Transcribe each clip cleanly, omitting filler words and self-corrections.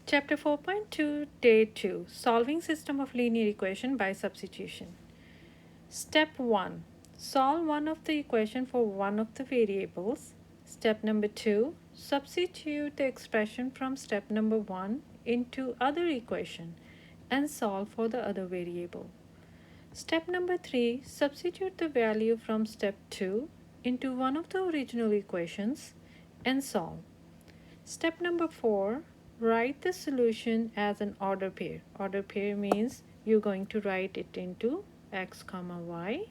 Chapter 4.2, Day 2, Solving System of Linear Equation by Substitution. Step 1. Solve one of the equation for one of the variables. Step number 2. Substitute the expression from step number 1 into other equation and solve for the other variable. Step number 3. Substitute the value from step 2 into one of the original equations and solve. Step number 4, write the solution as an order pair. Order pair means you're going to write it into x comma y.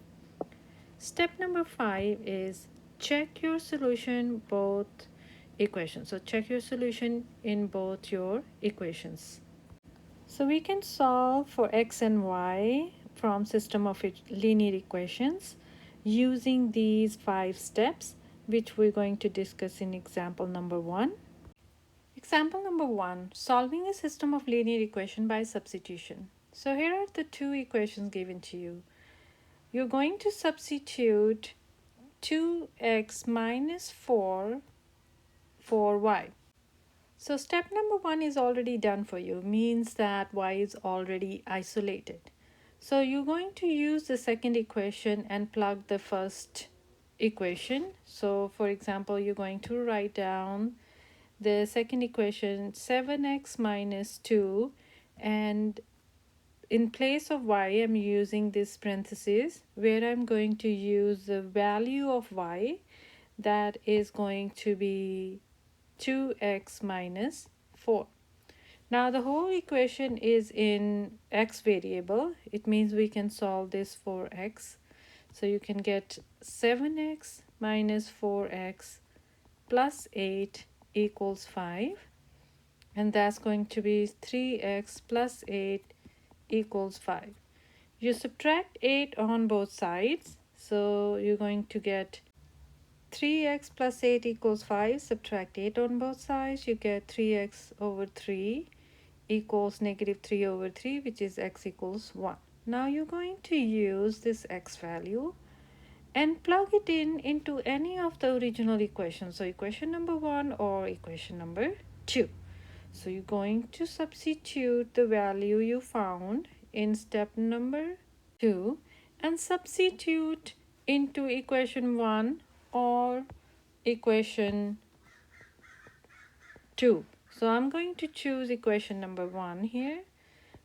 Step number 5 is check your solution both equations. So check your solution in both your equations. So we can solve for x and y from system of linear equations using these 5 steps, which we're going to discuss in example number 1. Example number 1, solving a system of linear equation by substitution. So here are the two equations given to you. You're going to substitute 2x minus 4 for y. So step number 1 is already done for you, means that y is already isolated. So you're going to use the second equation and plug the first equation. So for example, you're going to write down the second equation 7x minus 2, and in place of y I'm using this parenthesis where I'm going to use the value of y, that is going to be 2x minus 4. Now the whole equation is in x variable. It means we can solve this for x. So you can get 7x minus 4x plus 8 equals 5, and that's going to be 3x plus 8 equals 5. You subtract 8 on both sides, so you're going to get 3x plus 8 equals 5. Subtract 8 on both sides, you get 3x over 3 equals negative 3 over 3, which is x equals 1. Now you're going to use this x value and plug it in into any of the original equations. So equation number 1 or equation number 2. So you're going to substitute the value you found in step number 2 and substitute into equation 1 or equation 2. So I'm going to choose equation number 1 here.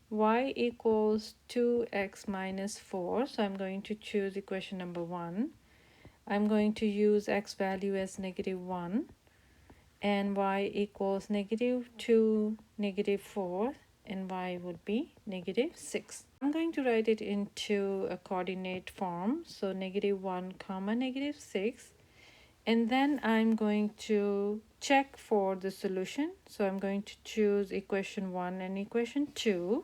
Y equals 2x minus 4. So I'm going to choose equation number 1. I'm going to use x value as negative 1 and y equals negative 2, negative 4, and y would be negative 6. I'm going to write it into a coordinate form. So negative 1 comma negative 6. And then I'm going to check for the solution. So I'm going to choose equation 1 and equation 2.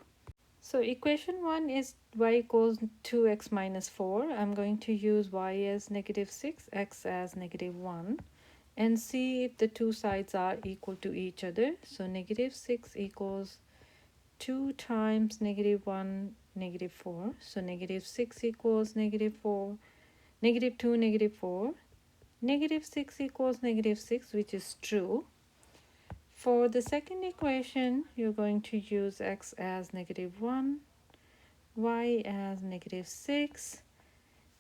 So equation 1 is y equals 2x minus 4. I'm going to use y as negative 6, x as negative 1, and see if the two sides are equal to each other. So negative 6 equals 2 times negative 1, negative 4. So negative 6 equals negative 4, negative 2, negative 4. Negative 6 equals negative 6, which is true. For the second equation, you're going to use x as negative 1, y as negative 6,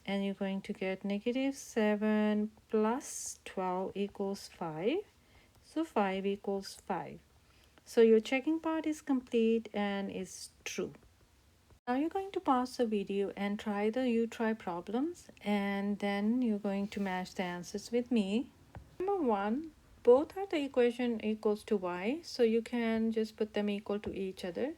and you're going to get negative 7 plus 12 equals 5. So 5 equals 5. So your checking part is complete and is true. Now you're going to pause the video and try the you try problems, and then you're going to match the answers with me. Number 1, both are the equation equals to y, so you can just put them equal to each other.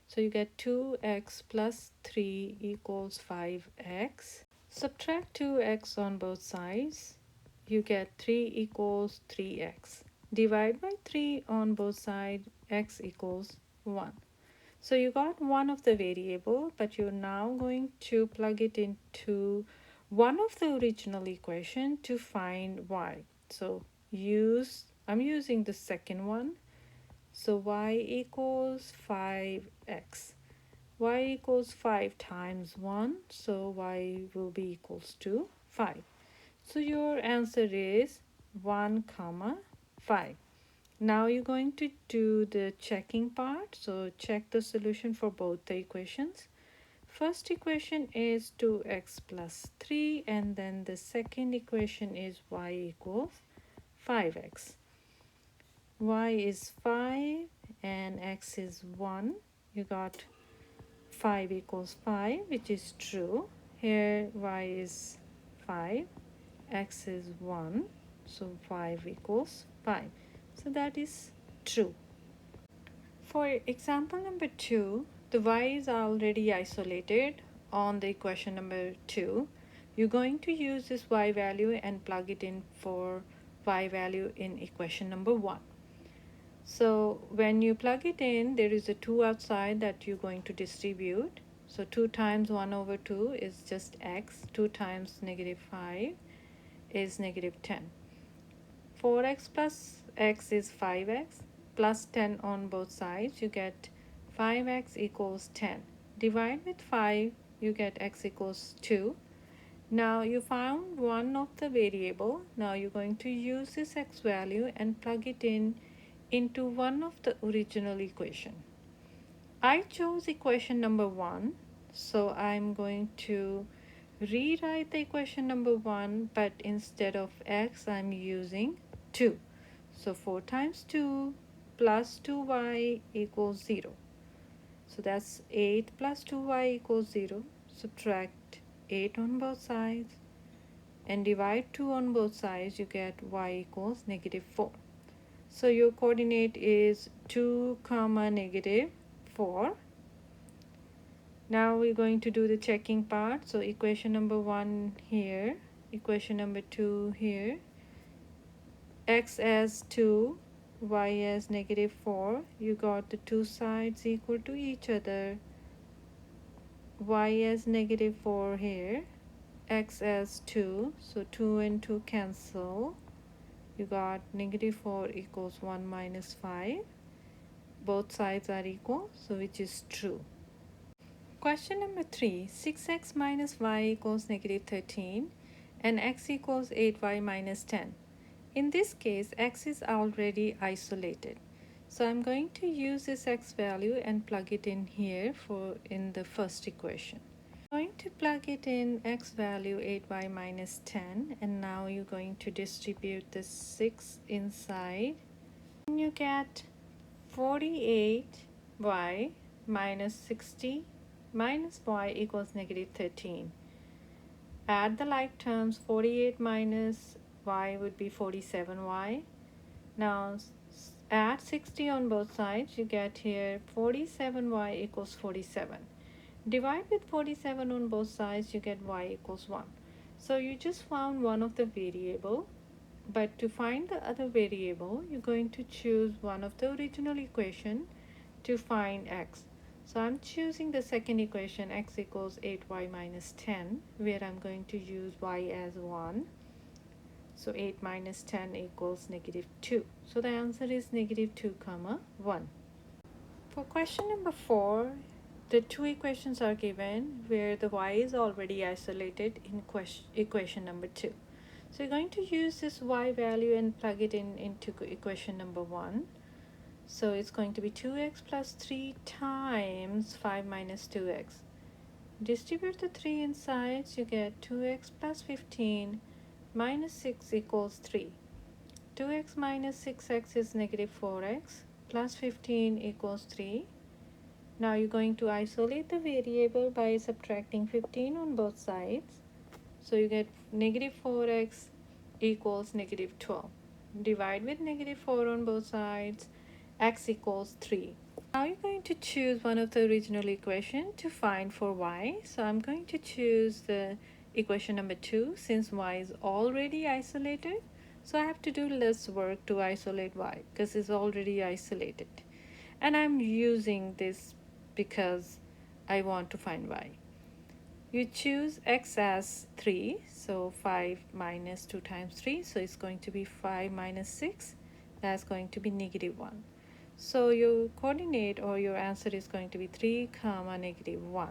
So you get 2x plus 3 equals 5x. Subtract 2x on both sides. You get 3 equals 3x. Divide by 3 on both sides, x equals 1. So you got one of the variable, but you're now going to plug it into one of the original equation to find y. So I'm using the second one. So y equals 5x. Y equals 5 times 1. So y will be equals to 5. So your answer is 1 comma 5. Now you're going to do the checking part. So check the solution for both the equations. First equation is 2x plus 3, and then the second equation is y equals 5x. Y is 5 and x is 1. You got 5 equals 5, which is true. Here y is 5, x is 1, so 5 equals 5. So that is true. For example number 2, the y is already isolated on the equation number 2. You're going to use this y value and plug it in for y value in equation number 1. So when you plug it in, there is a 2 outside that you're going to distribute. So 2 times 1 over 2 is just x. 2 times negative 5 is negative 10. 4x plus x is 5x, plus 10 on both sides. You get 5x equals 10. Divide with 5, you get x equals 2. Now you found one of the variable. Now you're going to use this x value and plug it in into one of the original equation. I chose equation number 1, so I'm going to rewrite the equation number 1, but instead of x I'm using 2. So 4 times 2 plus 2y equals 0. So that's 8 plus 2y equals 0. Subtract 8 on both sides and divide 2 on both sides. You get y equals negative 4. So your coordinate is 2 comma negative 4. Now we're going to do the checking part. So equation number 1 here, equation number 2 here, x as 2, y as negative 4. You got the two sides equal to each other. Y as negative 4 here, x as 2, so 2 and 2 cancel. You got negative 4 equals 1 minus 5. Both sides are equal, so which is true. Question number 3, 6x minus y equals negative 13 and x equals 8y minus 10. In this case, x is already isolated. So I'm going to use this x value and plug it in here in the first equation. I'm going to plug it in x value 8y minus 10, and now you're going to distribute the 6 inside. And you get 48y minus 60 minus y equals negative 13. Add the like terms. 48 minus y would be 47y. Now add 60 on both sides. You get here 47y equals 47. Divide with 47 on both sides. You get y equals 1. So you just found one of the variable. But to find the other variable, you're going to choose one of the original equation to find x. So I'm choosing the second equation, x equals 8y minus 10, where I'm going to use y as 1. So 8 minus 10 equals negative 2. So the answer is negative 2 comma 1. For question number 4, the two equations are given where the y is already isolated in equation number 2. So you're going to use this y value and plug it into equation number 1. So it's going to be 2x plus 3 times 5 minus 2x. Distribute the 3 inside, you get 2x plus 15 minus 6 equals 3. 2x minus 6x is negative 4x plus 15 equals 3. Now you're going to isolate the variable by subtracting 15 on both sides. So you get negative 4x equals negative 12. Divide with negative 4 on both sides. X equals 3. Now you're going to choose one of the original equation to find for y. So I'm going to choose the equation number 2 since y is already isolated. So I have to do less work to isolate y because it's already isolated. And I'm using this because I want to find y. You choose x as 3, so 5 minus 2 times 3, so it's going to be 5 minus 6, that's going to be negative 1. So your coordinate or your answer is going to be 3 comma negative 1.